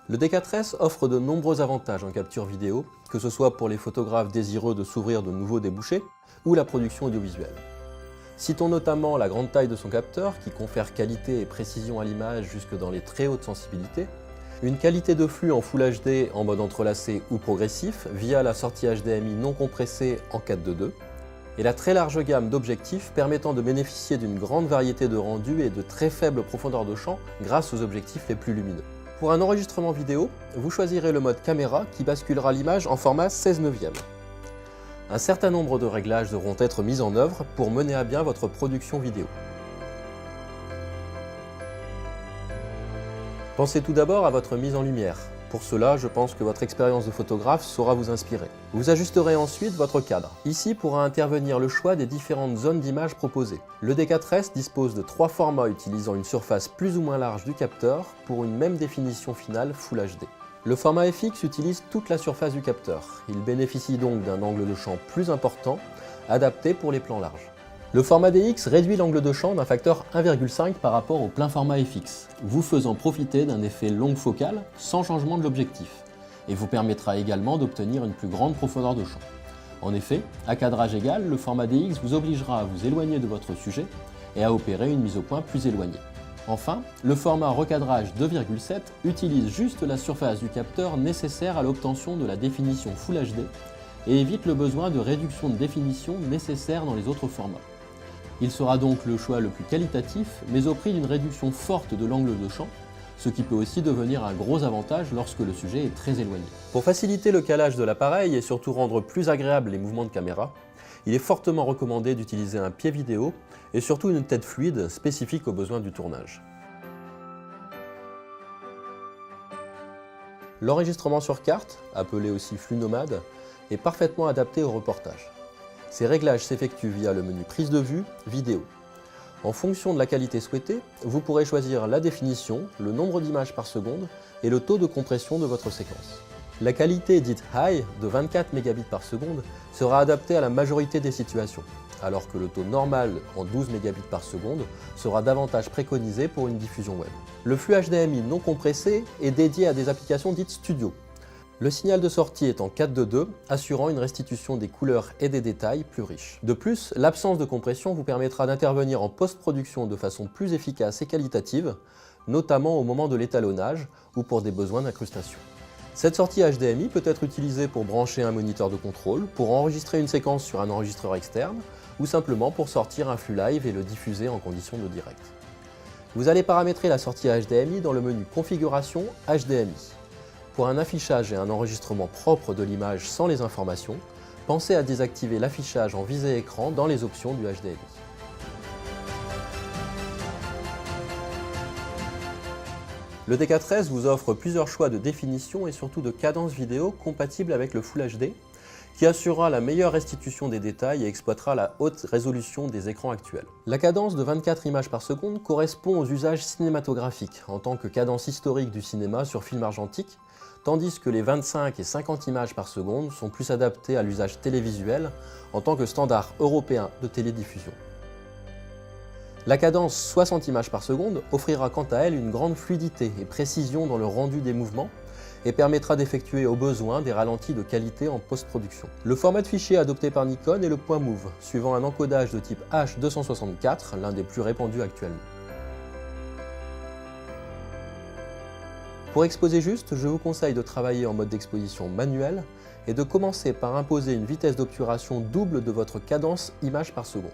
Le D4S offre de nombreux avantages en capture vidéo, que ce soit pour les photographes désireux de s'ouvrir de nouveaux débouchés ou la production audiovisuelle. Citons notamment la grande taille de son capteur qui confère qualité et précision à l'image jusque dans les très hautes sensibilités, une qualité de flux en Full HD en mode entrelacé ou progressif via la sortie HDMI non compressée en 4:2, et la très large gamme d'objectifs permettant de bénéficier d'une grande variété de rendus et de très faibles profondeurs de champ grâce aux objectifs les plus lumineux. Pour un enregistrement vidéo, vous choisirez le mode caméra qui basculera l'image en format 16/9. Un certain nombre de réglages devront être mis en œuvre pour mener à bien votre production vidéo. Pensez tout d'abord à votre mise en lumière. Pour cela, je pense que votre expérience de photographe saura vous inspirer. Vous ajusterez ensuite votre cadre. Ici pourra intervenir le choix des différentes zones d'image proposées. Le D4S dispose de 3 formats utilisant une surface plus ou moins large du capteur pour une même définition finale Full HD. Le format FX utilise toute la surface du capteur. Il bénéficie donc d'un angle de champ plus important, adapté pour les plans larges. Le format DX réduit l'angle de champ d'un facteur 1,5 par rapport au plein format FX, vous faisant profiter d'un effet longue focale sans changement de l'objectif, et vous permettra également d'obtenir une plus grande profondeur de champ. En effet, à cadrage égal, le format DX vous obligera à vous éloigner de votre sujet et à opérer une mise au point plus éloignée. Enfin, le format recadrage 2,7 utilise juste la surface du capteur nécessaire à l'obtention de la définition Full HD et évite le besoin de réduction de définition nécessaire dans les autres formats. Il sera donc le choix le plus qualitatif, mais au prix d'une réduction forte de l'angle de champ, ce qui peut aussi devenir un gros avantage lorsque le sujet est très éloigné. Pour faciliter le calage de l'appareil et surtout rendre plus agréables les mouvements de caméra, il est fortement recommandé d'utiliser un pied vidéo et surtout une tête fluide spécifique aux besoins du tournage. L'enregistrement sur carte, appelé aussi flux nomade, est parfaitement adapté au reportage. Ces réglages s'effectuent via le menu prise de vue, vidéo. En fonction de la qualité souhaitée, vous pourrez choisir la définition, le nombre d'images par seconde et le taux de compression de votre séquence. La qualité dite High de 24 mégabits par seconde sera adaptée à la majorité des situations, alors que le taux normal en 12 mégabits par seconde sera davantage préconisé pour une diffusion web. Le flux HDMI non compressé est dédié à des applications dites studio. Le signal de sortie est en 4:2, assurant une restitution des couleurs et des détails plus riches. De plus, l'absence de compression vous permettra d'intervenir en post-production de façon plus efficace et qualitative, notamment au moment de l'étalonnage ou pour des besoins d'incrustation. Cette sortie HDMI peut être utilisée pour brancher un moniteur de contrôle, pour enregistrer une séquence sur un enregistreur externe, ou simplement pour sortir un flux live et le diffuser en conditions de direct. Vous allez paramétrer la sortie HDMI dans le menu Configuration HDMI. Pour un affichage et un enregistrement propre de l'image sans les informations, pensez à désactiver l'affichage en visée écran dans les options du HDMI. Le D4S vous offre plusieurs choix de définition et surtout de cadence vidéo compatibles avec le Full HD, qui assurera la meilleure restitution des détails et exploitera la haute résolution des écrans actuels. La cadence de 24 images par seconde correspond aux usages cinématographiques en tant que cadence historique du cinéma sur film argentique, tandis que les 25 et 50 images par seconde sont plus adaptées à l'usage télévisuel en tant que standard européen de télédiffusion. La cadence 60 images par seconde offrira quant à elle une grande fluidité et précision dans le rendu des mouvements et permettra d'effectuer au besoin des ralentis de qualité en post-production. Le format de fichier adopté par Nikon est le point MOV, suivant un encodage de type H264, l'un des plus répandus actuellement. Pour exposer juste, je vous conseille de travailler en mode d'exposition manuel et de commencer par imposer une vitesse d'obturation double de votre cadence image par seconde.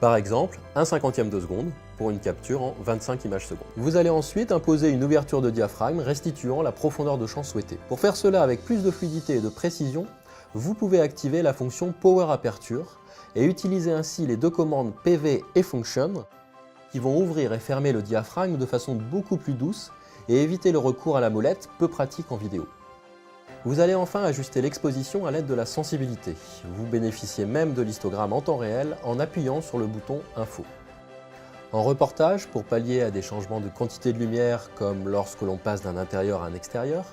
Par exemple, 1/50 de seconde pour une capture en 25 images secondes. Vous allez ensuite imposer une ouverture de diaphragme restituant la profondeur de champ souhaitée. Pour faire cela avec plus de fluidité et de précision, vous pouvez activer la fonction Power Aperture et utiliser ainsi les deux commandes PV et Function qui vont ouvrir et fermer le diaphragme de façon beaucoup plus douce et éviter le recours à la molette, peu pratique en vidéo. Vous allez enfin ajuster l'exposition à l'aide de la sensibilité. Vous bénéficiez même de l'histogramme en temps réel en appuyant sur le bouton Info. En reportage, pour pallier à des changements de quantité de lumière comme lorsque l'on passe d'un intérieur à un extérieur,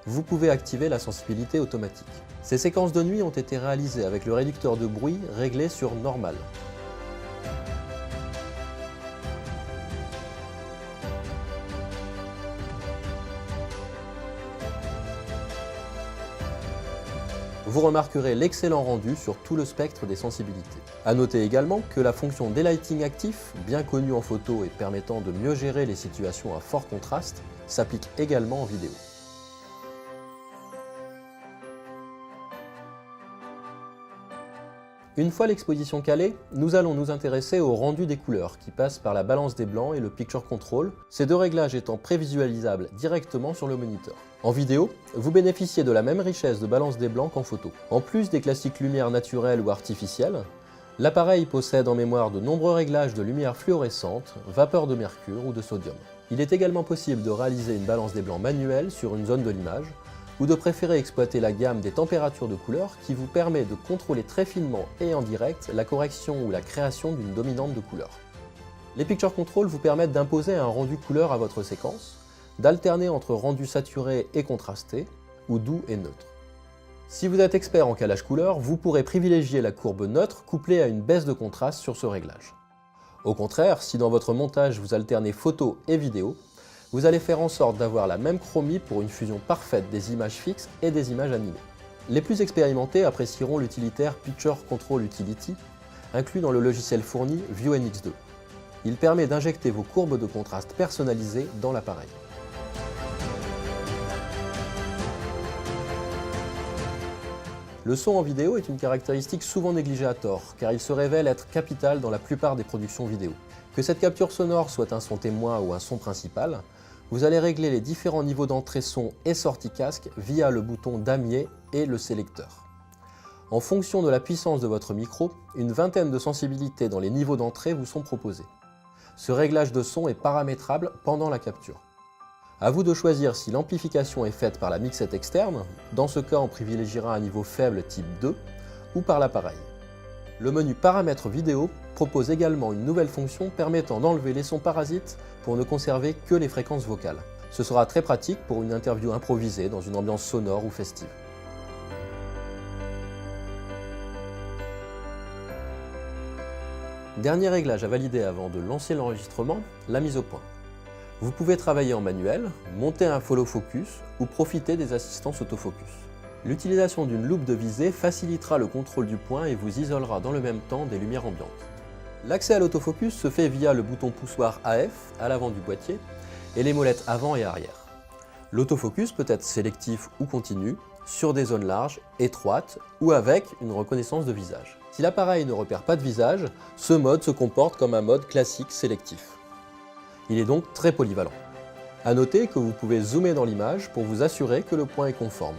vous pouvez activer la sensibilité automatique. Ces séquences de nuit ont été réalisées avec le réducteur de bruit réglé sur Normal. vous remarquerez l'excellent rendu sur tout le spectre des sensibilités. A noter également que la fonction Daylighting actif, bien connue en photo et permettant de mieux gérer les situations à fort contraste, s'applique également en vidéo. Une fois l'exposition calée, nous allons nous intéresser au rendu des couleurs qui passe par la balance des blancs et le Picture Control, ces deux réglages étant prévisualisables directement sur le moniteur. En vidéo, vous bénéficiez de la même richesse de balance des blancs qu'en photo. En plus des classiques lumières naturelles ou artificielles, l'appareil possède en mémoire de nombreux réglages de lumière fluorescente, vapeur de mercure ou de sodium. Il est également possible de réaliser une balance des blancs manuelle sur une zone de l'image, ou de préférer exploiter la gamme des températures de couleur qui vous permet de contrôler très finement et en direct la correction ou la création d'une dominante de couleur. Les Picture Control vous permettent d'imposer un rendu couleur à votre séquence, d'alterner entre rendu saturé et contrasté, ou doux et neutre. Si vous êtes expert en calage couleur, vous pourrez privilégier la courbe neutre couplée à une baisse de contraste sur ce réglage. Au contraire, si dans votre montage vous alternez photo et vidéo, vous allez faire en sorte d'avoir la même chromie pour une fusion parfaite des images fixes et des images animées. Les plus expérimentés apprécieront l'utilitaire Picture Control Utility, inclus dans le logiciel fourni ViewNX2. Il permet d'injecter vos courbes de contraste personnalisées dans l'appareil. Le son en vidéo est une caractéristique souvent négligée à tort, car il se révèle être capital dans la plupart des productions vidéo. Que cette capture sonore soit un son témoin ou un son principal, vous allez régler les différents niveaux d'entrée son et sortie casque via le bouton damier et le sélecteur. En fonction de la puissance de votre micro, une vingtaine de sensibilités dans les niveaux d'entrée vous sont proposées. Ce réglage de son est paramétrable pendant la capture. À vous de choisir si l'amplification est faite par la mixette externe, dans ce cas on privilégiera un niveau faible type 2, ou par l'appareil. Le menu Paramètres vidéo propose également une nouvelle fonction permettant d'enlever les sons parasites pour ne conserver que les fréquences vocales. Ce sera très pratique pour une interview improvisée dans une ambiance sonore ou festive. Dernier réglage à valider avant de lancer l'enregistrement, la mise au point. Vous pouvez travailler en manuel, monter un follow focus ou profiter des assistances autofocus. L'utilisation d'une loupe de visée facilitera le contrôle du point et vous isolera dans le même temps des lumières ambiantes. L'accès à l'autofocus se fait via le bouton poussoir AF à l'avant du boîtier et les molettes avant et arrière. L'autofocus peut être sélectif ou continu, sur des zones larges, étroites ou avec une reconnaissance de visage. Si l'appareil ne repère pas de visage, ce mode se comporte comme un mode classique sélectif. Il est donc très polyvalent. A noter que vous pouvez zoomer dans l'image pour vous assurer que le point est conforme.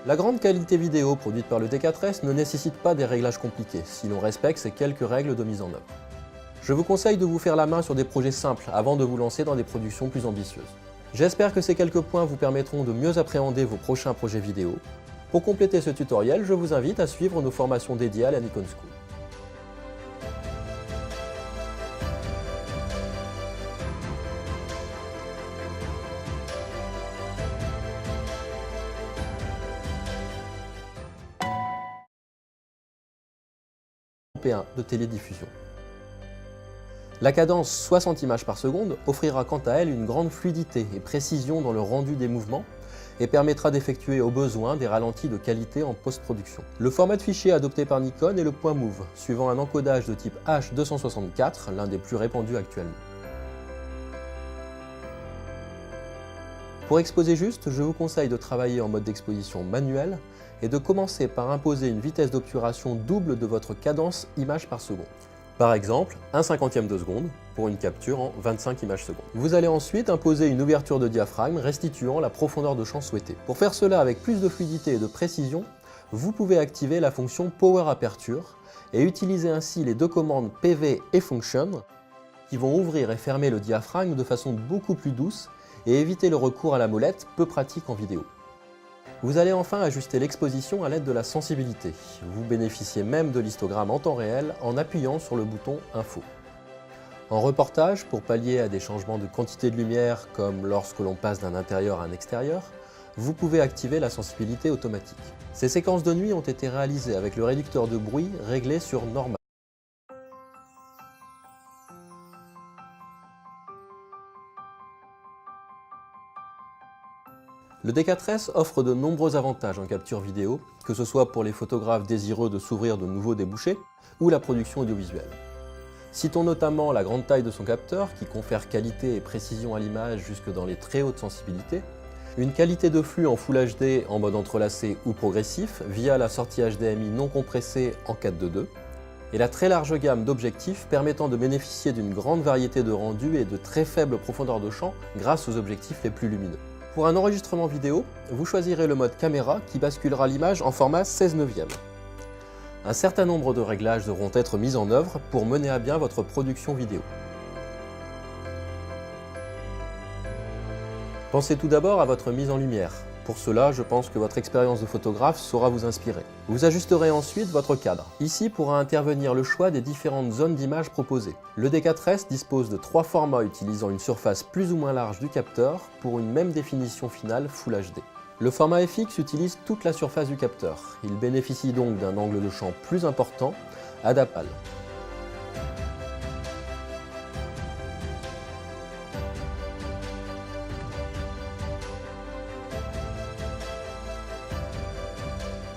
La grande qualité vidéo produite par le D4S ne nécessite pas des réglages compliqués, si l'on respecte ces quelques règles de mise en œuvre. Je vous conseille de vous faire la main sur des projets simples avant de vous lancer dans des productions plus ambitieuses. J'espère que ces quelques points vous permettront de mieux appréhender vos prochains projets vidéo. Pour compléter ce tutoriel, je vous invite à suivre nos formations dédiées à la Nikon School. De télédiffusion. La cadence 60 images par seconde offrira quant à elle une grande fluidité et précision dans le rendu des mouvements et permettra d'effectuer au besoin des ralentis de qualité en post-production. Le format de fichier adopté par Nikon est le point .mov, suivant un encodage de type H264, l'un des plus répandus actuellement. Pour exposer juste, je vous conseille de travailler en mode d'exposition manuel et de commencer par imposer une vitesse d'obturation double de votre cadence images par seconde. Par exemple, 1/50 de seconde pour une capture en 25 images secondes. Vous allez ensuite imposer une ouverture de diaphragme restituant la profondeur de champ souhaitée. Pour faire cela avec plus de fluidité et de précision, vous pouvez activer la fonction Power Aperture et utiliser ainsi les deux commandes PV et Function qui vont ouvrir et fermer le diaphragme de façon beaucoup plus douce et éviter le recours à la molette, peu pratique en vidéo. Vous allez enfin ajuster l'exposition à l'aide de la sensibilité. Vous bénéficiez même de l'histogramme en temps réel en appuyant sur le bouton Info. En reportage, pour pallier à des changements de quantité de lumière comme lorsque l'on passe d'un intérieur à un extérieur, vous pouvez activer la sensibilité automatique. Ces séquences de nuit ont été réalisées avec le réducteur de bruit réglé sur normal. Le D4S offre de nombreux avantages en capture vidéo, que ce soit pour les photographes désireux de s'ouvrir de nouveaux débouchés ou la production audiovisuelle. Citons notamment la grande taille de son capteur qui confère qualité et précision à l'image jusque dans les très hautes sensibilités, une qualité de flux en Full HD en mode entrelacé ou progressif via la sortie HDMI non compressée en 4:2, et la très large gamme d'objectifs permettant de bénéficier d'une grande variété de rendus et de très faibles profondeurs de champ grâce aux objectifs les plus lumineux. Pour un enregistrement vidéo, vous choisirez le mode caméra qui basculera l'image en format 16/9. Un certain nombre de réglages devront être mis en œuvre pour mener à bien votre production vidéo. Pensez tout d'abord à votre mise en lumière. Pour cela, je pense que votre expérience de photographe saura vous inspirer. Vous ajusterez ensuite votre cadre. Ici pourra intervenir le choix des différentes zones d'image proposées. Le D4S dispose de 3 formats utilisant une surface plus ou moins large du capteur pour une même définition finale Full HD. Le format FX utilise toute la surface du capteur. Il bénéficie donc d'un angle de champ plus important, adaptable.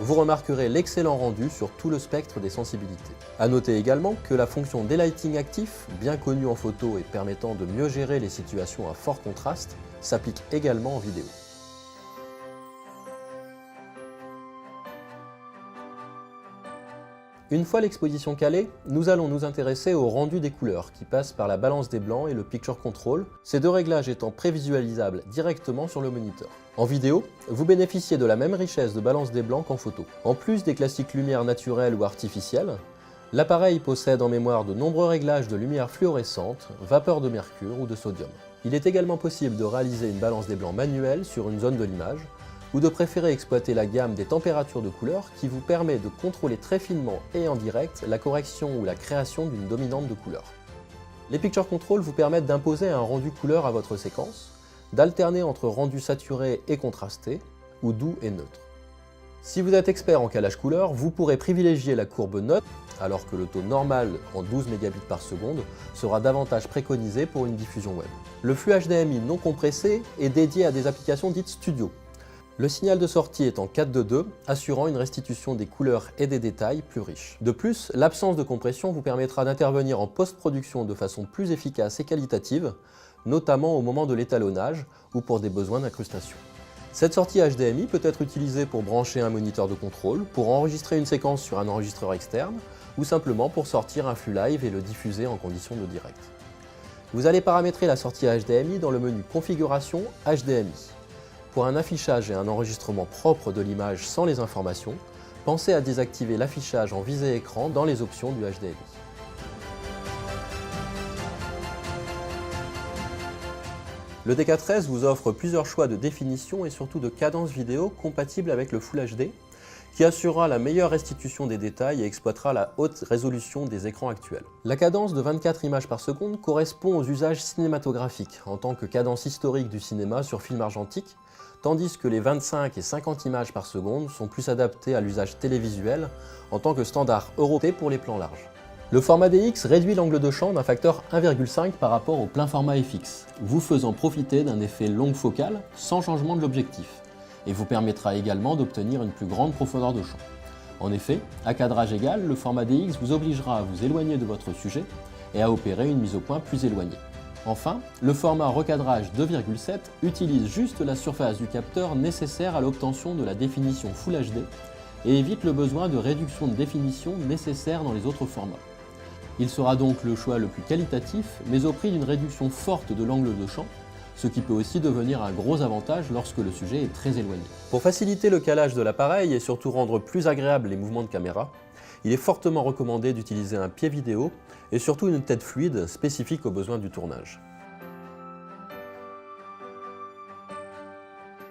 Vous remarquerez l'excellent rendu sur tout le spectre des sensibilités. A noter également que la fonction Daylighting actif, bien connue en photo et permettant de mieux gérer les situations à fort contraste, s'applique également en vidéo. Une fois l'exposition calée, nous allons nous intéresser au rendu des couleurs qui passe par la balance des blancs et le Picture Control, ces deux réglages étant prévisualisables directement sur le moniteur. En vidéo, vous bénéficiez de la même richesse de balance des blancs qu'en photo. En plus des classiques lumières naturelles ou artificielles, l'appareil possède en mémoire de nombreux réglages de lumière fluorescente, vapeur de mercure ou de sodium. Il est également possible de réaliser une balance des blancs manuelle sur une zone de l'image, ou de préférer exploiter la gamme des températures de couleur qui vous permet de contrôler très finement et en direct la correction ou la création d'une dominante de couleur. Les Picture Control vous permettent d'imposer un rendu couleur à votre séquence, d'alterner entre rendu saturé et contrasté, ou doux et neutre. Si vous êtes expert en calage couleur, vous pourrez privilégier la courbe neutre, alors que le taux normal en 12 mégabits par seconde sera davantage préconisé pour une diffusion web. Le flux HDMI non compressé est dédié à des applications dites studio. Le signal de sortie est en 4:2, assurant une restitution des couleurs et des détails plus riches. De plus, l'absence de compression vous permettra d'intervenir en post-production de façon plus efficace et qualitative, notamment au moment de l'étalonnage ou pour des besoins d'incrustation. Cette sortie HDMI peut être utilisée pour brancher un moniteur de contrôle, pour enregistrer une séquence sur un enregistreur externe, ou simplement pour sortir un flux live et le diffuser en conditions de direct. Vous allez paramétrer la sortie HDMI dans le menu Configuration HDMI. Pour un affichage et un enregistrement propre de l'image sans les informations, pensez à désactiver l'affichage en visée écran dans les options du HDMI. Le D4S vous offre plusieurs choix de définition et surtout de cadence vidéo compatibles avec le Full HD, qui assurera la meilleure restitution des détails et exploitera la haute résolution des écrans actuels. La cadence de 24 images par seconde correspond aux usages cinématographiques en tant que cadence historique du cinéma sur film argentique, tandis que les 25 et 50 images par seconde sont plus adaptés à l'usage télévisuel en tant que standard européen pour les plans larges. Le format DX réduit l'angle de champ d'un facteur 1,5 par rapport au plein format FX, vous faisant profiter d'un effet longue focale sans changement de l'objectif, et vous permettra également d'obtenir une plus grande profondeur de champ. En effet, à cadrage égal, le format DX vous obligera à vous éloigner de votre sujet et à opérer une mise au point plus éloignée. Enfin, le format recadrage 2,7 utilise juste la surface du capteur nécessaire à l'obtention de la définition Full HD et évite le besoin de réduction de définition nécessaire dans les autres formats. Il sera donc le choix le plus qualitatif, mais au prix d'une réduction forte de l'angle de champ, ce qui peut aussi devenir un gros avantage lorsque le sujet est très éloigné. Pour faciliter le calage de l'appareil et surtout rendre plus agréables les mouvements de caméra, il est fortement recommandé d'utiliser un pied vidéo et surtout une tête fluide spécifique aux besoins du tournage.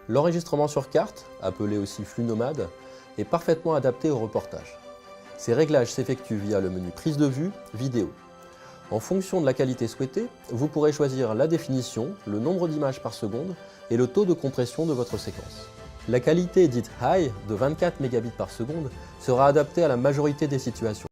L'enregistrement sur carte, appelé aussi flux nomade, est parfaitement adapté au reportage. Ces réglages s'effectuent via le menu prise de vue, vidéo. En fonction de la qualité souhaitée, vous pourrez choisir la définition, le nombre d'images par seconde et le taux de compression de votre séquence. La qualité dite High de 24 mégabits par seconde sera adaptée à la majorité des situations.